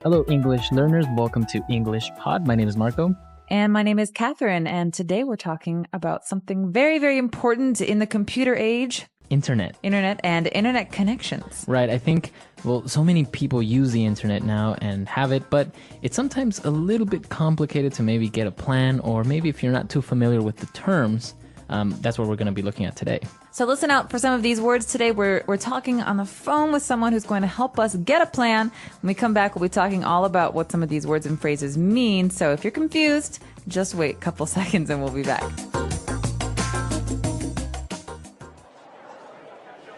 Hello, English learners. Welcome to English Pod. My name is Marco. And my name is Catherine. And today we're talking about something very, very important in the computer age. Internet and internet connections. Right. I think, so many people use the internet now and have it, but it's sometimes a little bit complicated to maybe get a plan, or maybe if you're not too familiar with the terms, that's what we're going to be looking at today. So listen out for some of these words today. We're talking on the phone with someone who's going to help us get a plan. When we come back, we'll be talking all about what some of these words and phrases mean. So if you're confused, just wait a couple seconds and we'll be back.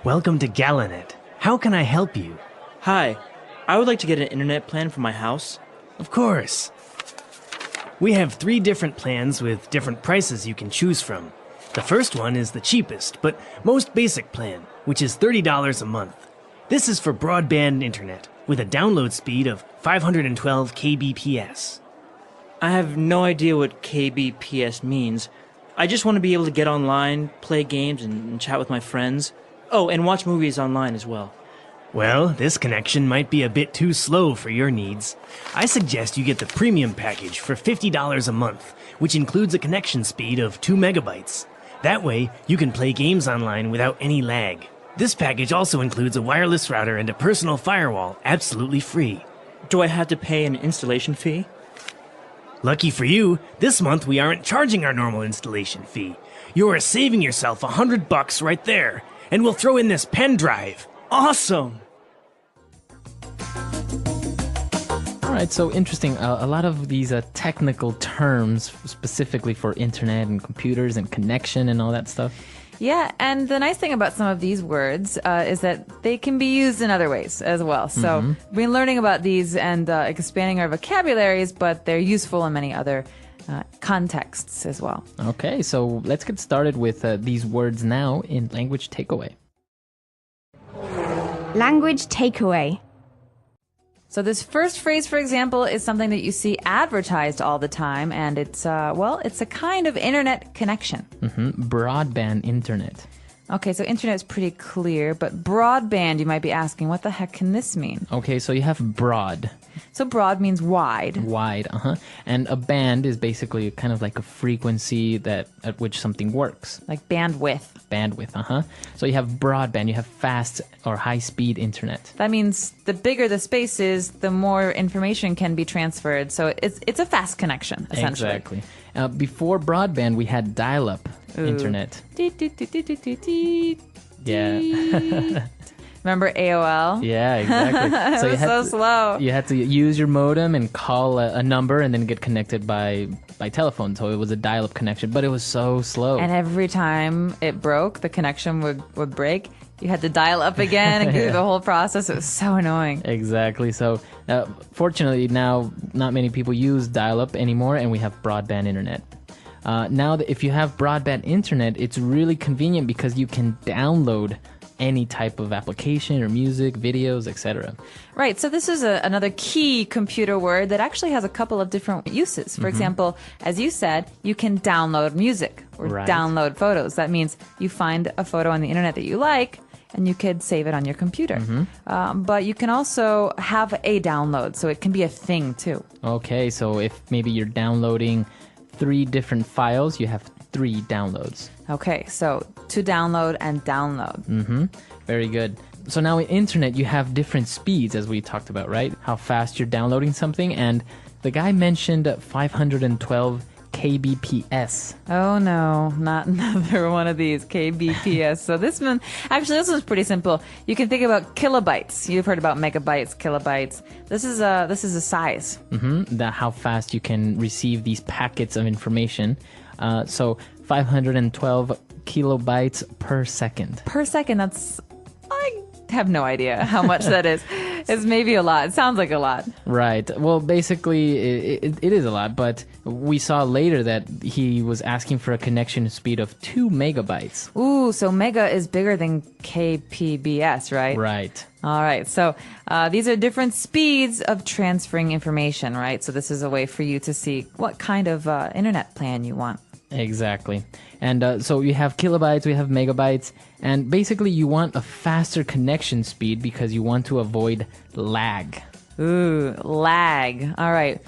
Welcome to Galanet. How can I help you? Hi, I would like to get an internet plan for my house. Of course. We have 3 different plans with different prices you can choose from. The first one is the cheapest, but most basic plan, which is $30 a month. This is for broadband internet, with a download speed of 512 kbps. I have no idea what kbps means. I just want to be able to get online, play games, and chat with my friends. Oh, and watch movies online as well. Well, this connection might be a bit too slow for your needs. I suggest you get the premium package for $50 a month, which includes a connection speed of 2 megabytes. That way, you can play games online without any lag. This package also includes a wireless router and a personal firewall, absolutely free. Do I have to pay an installation fee? Lucky for you, this month we aren't charging our normal installation fee. You are saving yourself $100 right there. And we'll throw in this pen drive. Awesome! All right, so interesting. A lot of these technical terms specifically for internet and computers and connection and all that stuff. Yeah, and the nice thing about some of these words is that they can be used in other ways as well. So we've been learning about these and expanding our vocabularies, but they're useful in many other contexts as well. Okay, so let's get started with these words now in Language Takeaway. Language takeaway. So this first phrase, for example, is something that you see advertised all the time, and it's a kind of internet connection. Broadband internet. Okay, so internet is pretty clear, but broadband, you might be asking, what the heck can this mean? Okay, so you have broad. So broad means wide. Wide, and a band is basically kind of like a frequency at which something works. Like bandwidth. Bandwidth, So you have broadband, you have fast or high-speed internet. That means the bigger the space is, the more information can be transferred. So it's a fast connection, essentially. Exactly. Before broadband, we had dial-up internet. Yeah. Remember AOL? Yeah, exactly. So it was so slow. You had to use your modem and call a number and then get connected by telephone. So it was a dial-up connection, but it was so slow. And every time it broke, the connection would break. You had to dial up again and go through the whole process. It was so annoying. Exactly. So fortunately now not many people use dial-up anymore, and we have broadband internet. Now if you have broadband internet, it's really convenient because you can download any type of application or music, videos, etc. Right. So this is another key computer word that actually has a couple of different uses. For example, as you said, you can download music or download photos. That means you find a photo on the internet that you like, and you could save it on your computer. But you can also have a download, so it can be a thing too. Okay, so if maybe you're downloading 3 different files, you have 3 downloads. Okay, so to download and download. Very good. So now in internet, you have different speeds, as we talked about, right? How fast you're downloading something. And the guy mentioned 512 kbps. Oh no, not another one of these kbps. So this one's pretty simple. You can think about kilobytes. You've heard about megabytes, kilobytes. This is a size. How fast you can receive these packets of information. So 512 kilobytes per second. Per second, I have no idea how much that is. It's maybe a lot. It sounds like a lot. Right. Well, basically, it is a lot, but we saw later that he was asking for a connection speed of 2 megabytes. Ooh, so mega is bigger than kpbs, right? Right. All right. So these are different speeds of transferring information, right? So this is a way for you to see what kind of internet plan you want. Exactly. And so you have kilobytes, we have megabytes, and basically you want a faster connection speed because you want to avoid lag. Ooh, lag. All right.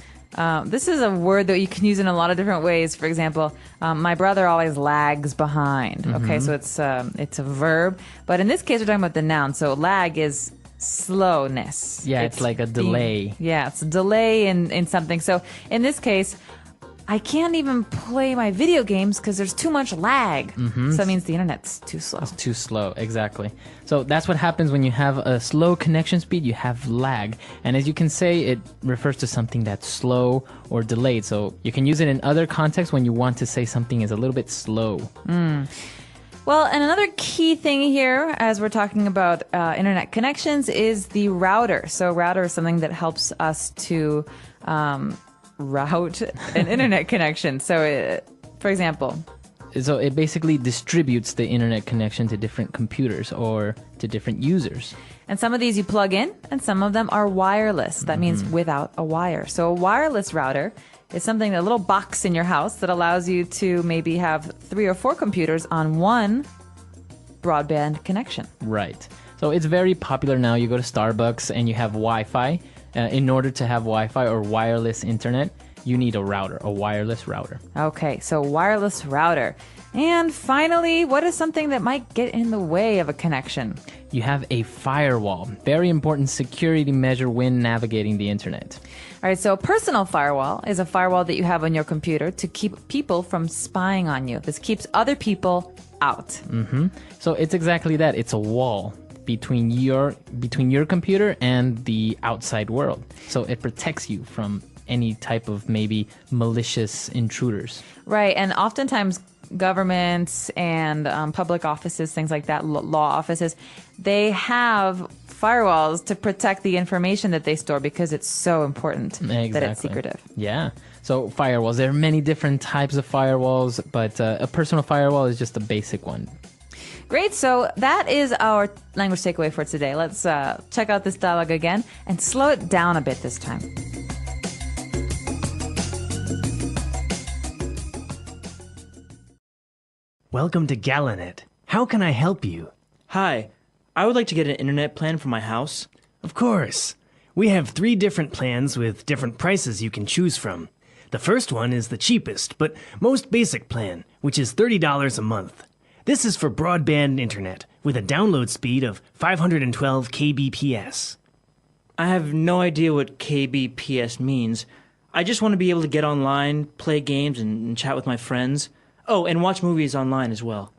This is a word that you can use in a lot of different ways. For example, my brother always lags behind. Okay, so it's a verb, but in this case, we're talking about the noun. So lag is slowness. Yeah, it's like a delay. It's a delay in something. So in this case, I can't even play my video games because there's too much lag. So that means the internet's too slow. It's too slow, exactly. So that's what happens when you have a slow connection speed, you have lag. And as you can say, it refers to something that's slow or delayed. So you can use it in other contexts when you want to say something is a little bit slow. Well, and another key thing here, as we're talking about internet connections, is the router. So router is something that helps us to route an internet connection. So, for example, So it basically distributes the internet connection to different computers or to different users. and some of these you plug in, and some of them are wireless. That means without a wire. So a wireless router is something, a little box in your house that allows you to maybe have 3 or 4 computers on one broadband connection. Right. So it's very popular now. You go to Starbucks and you have Wi-Fi. In order to have Wi-Fi or wireless internet, you need a router, a wireless router. Okay, so wireless router. And finally, what is something that might get in the way of a connection? You have a firewall. Very important security measure when navigating the internet. All right, so a personal firewall is a firewall that you have on your computer to keep people from spying on you. This keeps other people out. So it's exactly that. It's a wall between your computer and the outside world. So it protects you from any type of maybe malicious intruders. Right, and oftentimes governments and public offices, things like that, law offices, they have firewalls to protect the information that they store because it's so important that it's secretive. Yeah. So firewalls, there are many different types of firewalls, but a personal firewall is just a basic one. Great, so that is our language takeaway for today. Let's check out this dialogue again and slow it down a bit this time. Welcome to Galanet. How can I help you? Hi, I would like to get an internet plan for my house. Of course. We have 3 different plans with different prices you can choose from. The first one is the cheapest, but most basic plan, which is $30 a month. This is for broadband internet with a download speed of 512 kbps. I have no idea what kbps means. I just want to be able to get online, play games, and chat with my friends. Oh, and watch movies online as well.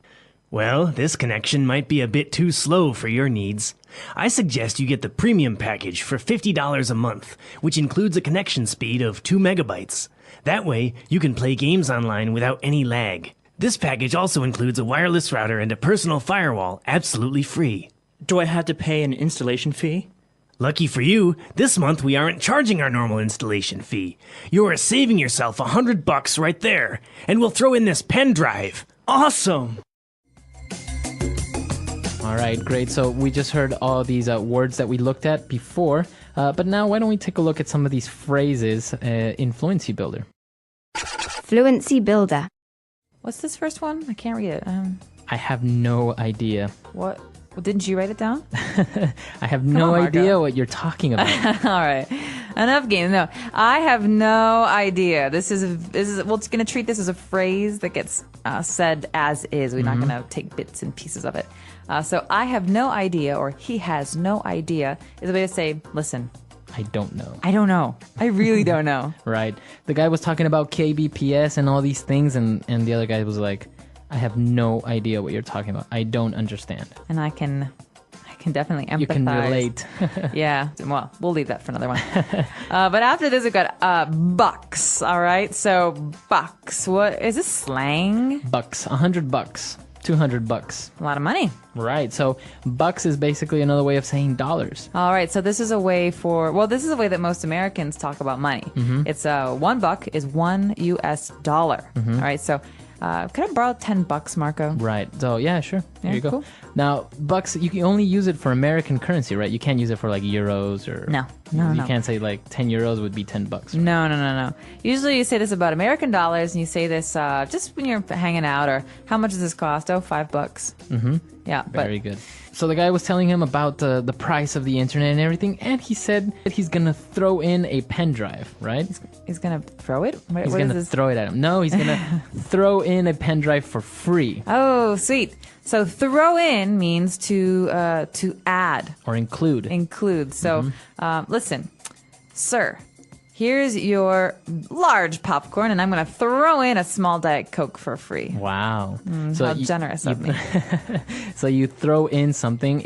Well, this connection might be a bit too slow for your needs. I suggest you get the premium package for $50 a month, which includes a connection speed of 2 megabytes. That way, you can play games online without any lag. This package also includes a wireless router and a personal firewall, absolutely free. Do I have to pay an installation fee? Lucky for you, this month we aren't charging our normal installation fee. You are saving yourself $100 right there, and we'll throw in this pen drive. Awesome! All right, great. So we just heard all these words that we looked at before, but now why don't we take a look at some of these phrases in Fluency Builder. Fluency Builder. What's this first one? I can't read it. I have no idea. What? Well, didn't you write it down? I have no on, idea Marco. what you're talking about. All right, enough games. No, I have no idea. This is we're just gonna treat this as a phrase that gets said as is. We're not gonna take bits and pieces of it. So I have no idea, or he has no idea, is a way to say, listen, I don't know. I don't know. I really don't know. Right. The guy was talking about KBPS and all these things, and the other guy was like, I have no idea what you're talking about. I don't understand. And I can definitely empathize. You can relate. Yeah. Well, we'll leave that for another one. But after this, we've got bucks. All right. So bucks. What is this slang? Bucks. $100. $200. A lot of money. Right. So bucks is basically another way of saying dollars. All right. So this is a way this is a way that most Americans talk about money. It's $1 is $1 US. All right. So could I borrow $10, Marco? Right. So yeah, sure. There you go. Cool. Now, bucks, you can only use it for American currency, right? You can't use it for like euros or... No. You can't say like 10 euros would be 10 bucks. Right? No. Usually you say this about American dollars, and you say this just when you're hanging out, or how much does this cost? Oh, $5. Mm-hmm. Yeah. Very good. So the guy was telling him about the price of the internet and everything, and he said that he's going to throw in a pen drive, right? He's going to throw it? He's going to throw it at him. No, he's going to throw in a pen drive for free. Oh, sweet. So throw in means to add. Or include. Include. So listen, sir, here's your large popcorn, and I'm going to throw in a small Diet Coke for free. Wow. How generous of me. So you throw in something,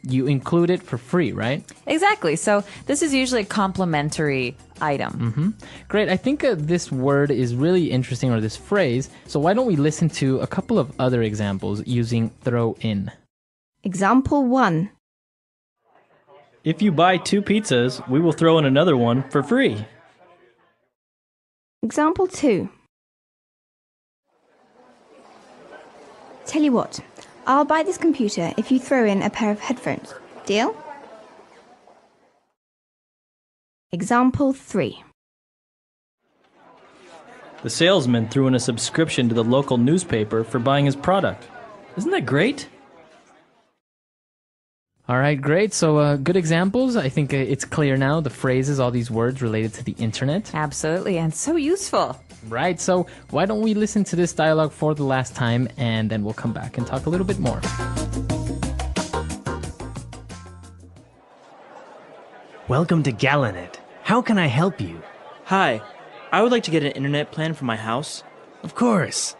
you include it for free, right? Exactly. So this is usually a complimentary item. Great. I think this word is really interesting, or this phrase. So why don't we listen to a couple of other examples using throw in? Example 1. If you buy 2 pizzas, we will throw in another one for free. Example 2. Tell you what, I'll buy this computer if you throw in a pair of headphones. Deal? Example 3. The salesman threw in a subscription to the local newspaper for buying his product. Isn't that great? All right, great. So good examples. I think it's clear now, the phrases, all these words related to the internet. Absolutely, and so useful. Right, so why don't we listen to this dialogue for the last time, and then we'll come back and talk a little bit more. Welcome to Galanet. How can I help you? Hi, I would like to get an internet plan for my house. Of course.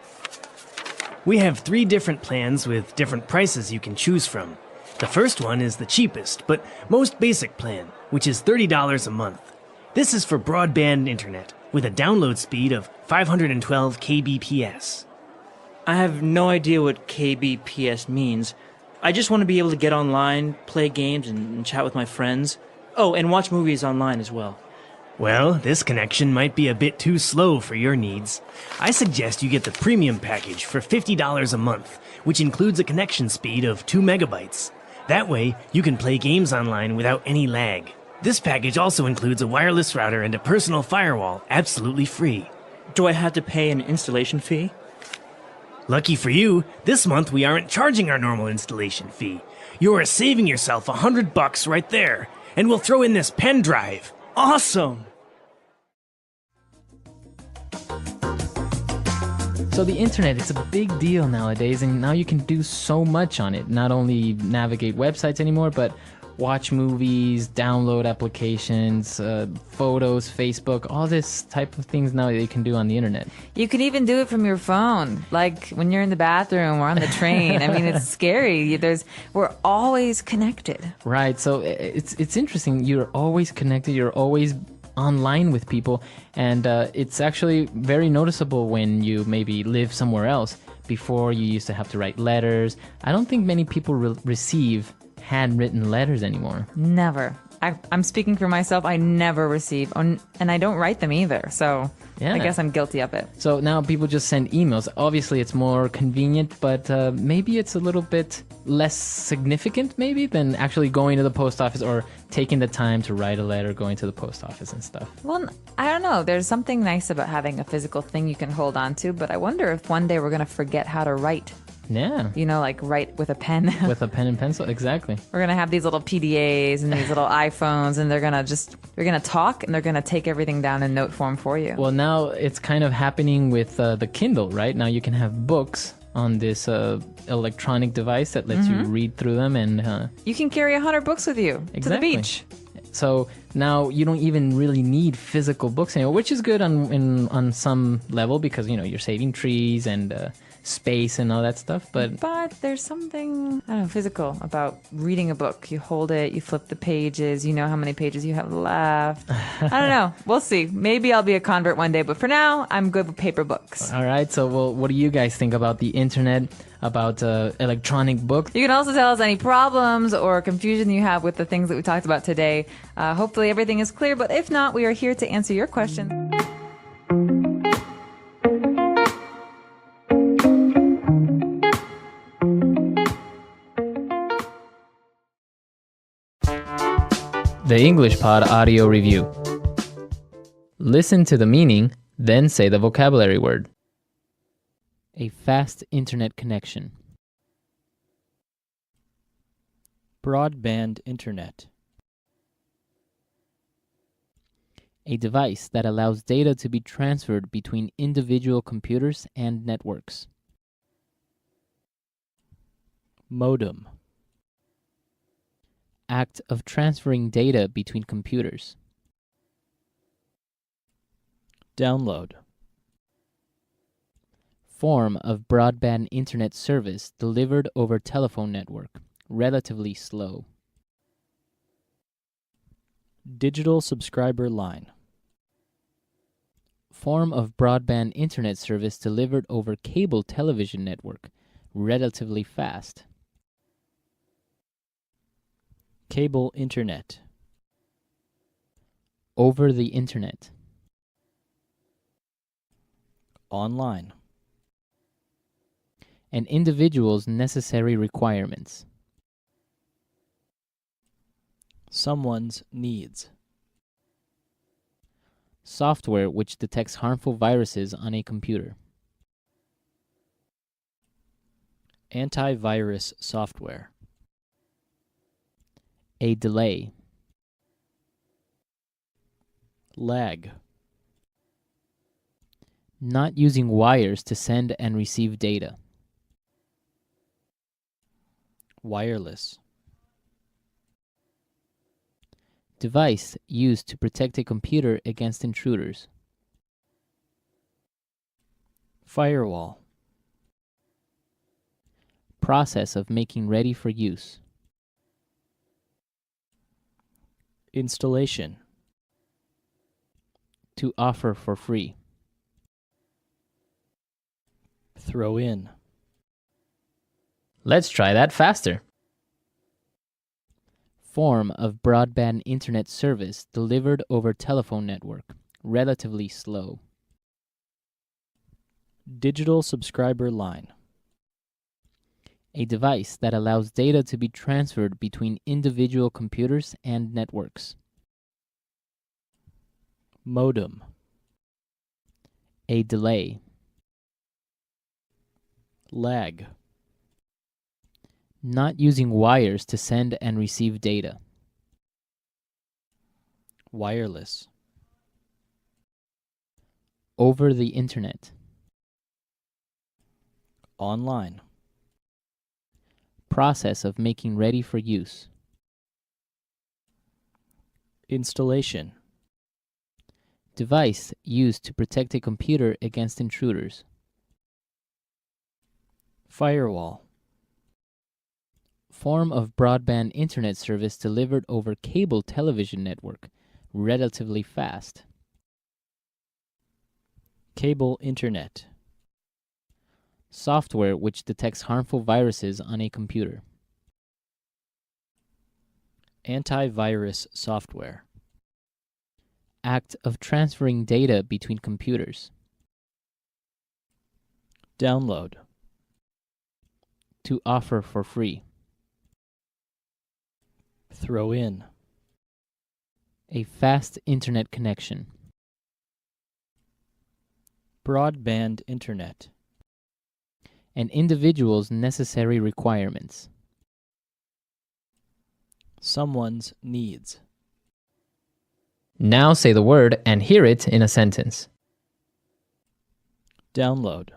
We have 3 different plans with different prices you can choose from. The first one is the cheapest, but most basic plan, which is $30 a month. This is for broadband internet, with a download speed of 512 kbps. I have no idea what kbps means. I just want to be able to get online, play games, and chat with my friends. Oh, and watch movies online as well. Well, this connection might be a bit too slow for your needs. I suggest you get the premium package for $50 a month, which includes a connection speed of 2 megabytes. That way, you can play games online without any lag. This package also includes a wireless router and a personal firewall, absolutely free. Do I have to pay an installation fee? Lucky for you, this month we aren't charging our normal installation fee. You are saving yourself $100 right there, and we'll throw in this pen drive. Awesome! So the internet, it's a big deal nowadays, and now you can do so much on it. Not only navigate websites anymore, but watch movies, download applications, photos, Facebook, all this type of things now that you can do on the internet. You can even do it from your phone, like when you're in the bathroom or on the train. I mean, it's scary. We're always connected. Right. So it's interesting. You're always connected. You're always online with people, and it's actually very noticeable when you maybe live somewhere else. Before, you used to have to write letters. I don't think many people receive handwritten letters anymore. Never. I'm speaking for myself. I never receive, and I don't write them either. So Yeah. I guess I'm guilty of it. So now people just send emails. Obviously, it's more convenient, but maybe it's a little bit less significant, maybe, than actually going to the post office or taking the time to write a letter, going to the post office and stuff. Well, I don't know. There's something nice about having a physical thing you can hold on to, but I wonder if one day we're going to forget how to write. Yeah. You know, like write with a pen. With a pen and pencil, exactly. We're going to have these little PDAs and these little iPhones, and they're going to talk, and they're going to take everything down in note form for you. Well, now it's kind of happening with the Kindle, right? Now you can have books on this electronic device that lets you read through them, and you can carry 100 books with you to the beach. So now you don't even really need physical books anymore, which is good on some level, because you're saving trees and space and all that stuff. But there's something, I don't know, physical about reading a book. You hold it, you flip the pages, you know how many pages you have left. I don't know. We'll see. Maybe I'll be a convert one day, but for now, I'm good with paper books. All right. So, what do you guys think about the internet, about electronic books? You can also tell us any problems or confusion you have with the things that we talked about today. Hopefully everything is clear, but if not, we are here to answer your questions. The English Pod Audio Review. Listen to the meaning, then say the vocabulary word. A fast internet connection. Broadband internet. A device that allows data to be transferred between individual computers and networks. Modem. Act of transferring data between computers. Download. Form of broadband internet service delivered over telephone network. Relatively slow. Digital subscriber line. Form of broadband internet service delivered over cable television network. Relatively fast. Cable internet. Over the internet. Online. An individual's necessary requirements. Someone's needs. Software which detects harmful viruses on a computer. Antivirus software. A delay. Lag. Not using wires to send and receive data. Wireless. Device used to protect a computer against intruders. Firewall. Process of making ready for use. Installation. To offer for free. Throw in. Let's try that faster. Form of broadband internet service delivered over telephone network. Relatively slow. Digital subscriber line. A device that allows data to be transferred between individual computers and networks. Modem. A delay. Lag. Not using wires to send and receive data. Wireless. Over the internet. Online. Process of making ready for use. Installation. Device used to protect a computer against intruders. Firewall. Form of broadband internet service delivered over cable television network. Relatively fast. Cable internet. Software which detects harmful viruses on a computer. Antivirus software. Act of transferring data between computers. Download. To offer for free. Throw in. A fast internet connection. Broadband internet. An individual's necessary requirements. Someone's needs. Now say the word and hear it in a sentence. Download.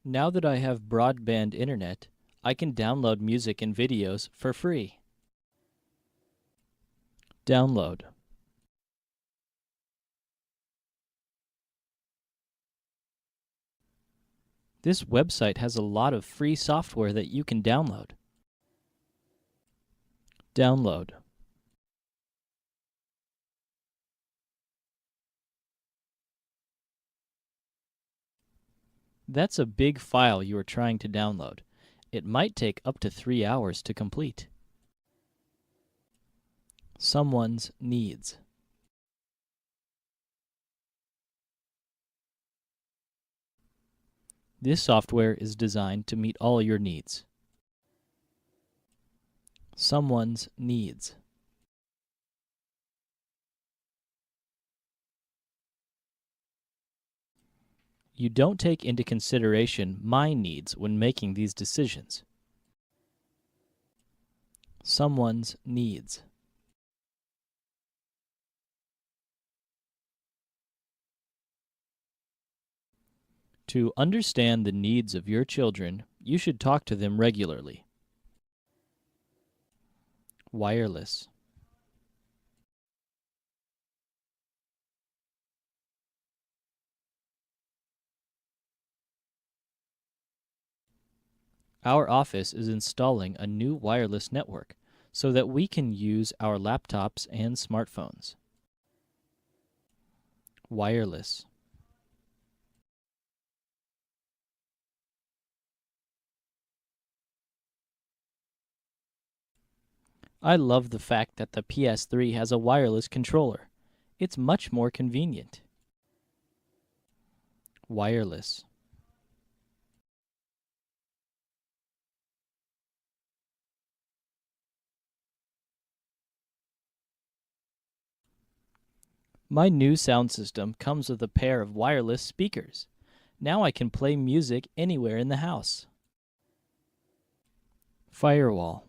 Now that I have broadband internet, I can download music and videos for free. Download. This website has a lot of free software that you can download. Download. That's a big file you are trying to download. It might take up to 3 hours to complete. Someone's needs. This software is designed to meet all your needs. Someone's needs. You don't take into consideration my needs when making these decisions. Someone's needs. To understand the needs of your children, you should talk to them regularly. Wireless. Our office is installing a new wireless network so that we can use our laptops and smartphones. Wireless. I love the fact that the PS3 has a wireless controller. It's much more convenient. Wireless. My new sound system comes with a pair of wireless speakers. Now I can play music anywhere in the house. Firewall.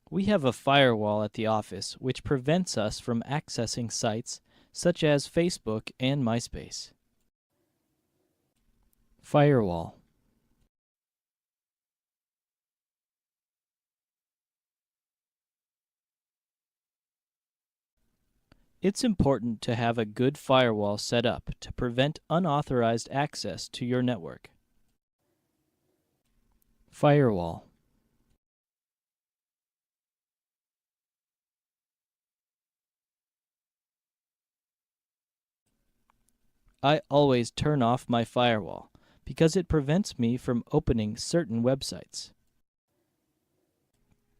We have a firewall at the office which prevents us from accessing sites such as Facebook and MySpace. Firewall. It's important to have a good firewall set up to prevent unauthorized access to your network. Firewall. I always turn off my firewall because it prevents me from opening certain websites.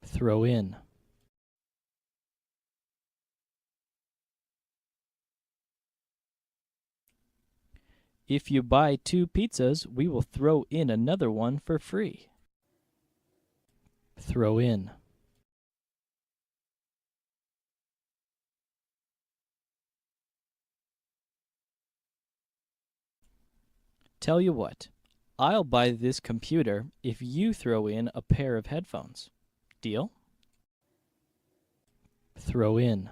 Throw in. If you buy 2 pizzas, we will throw in another one for free. Throw in. Tell you what, I'll buy this computer if you throw in a pair of headphones. Deal? Throw in.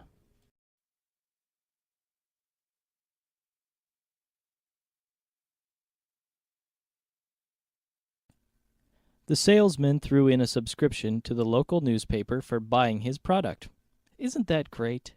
The salesman threw in a subscription to the local newspaper for buying his product. Isn't that great?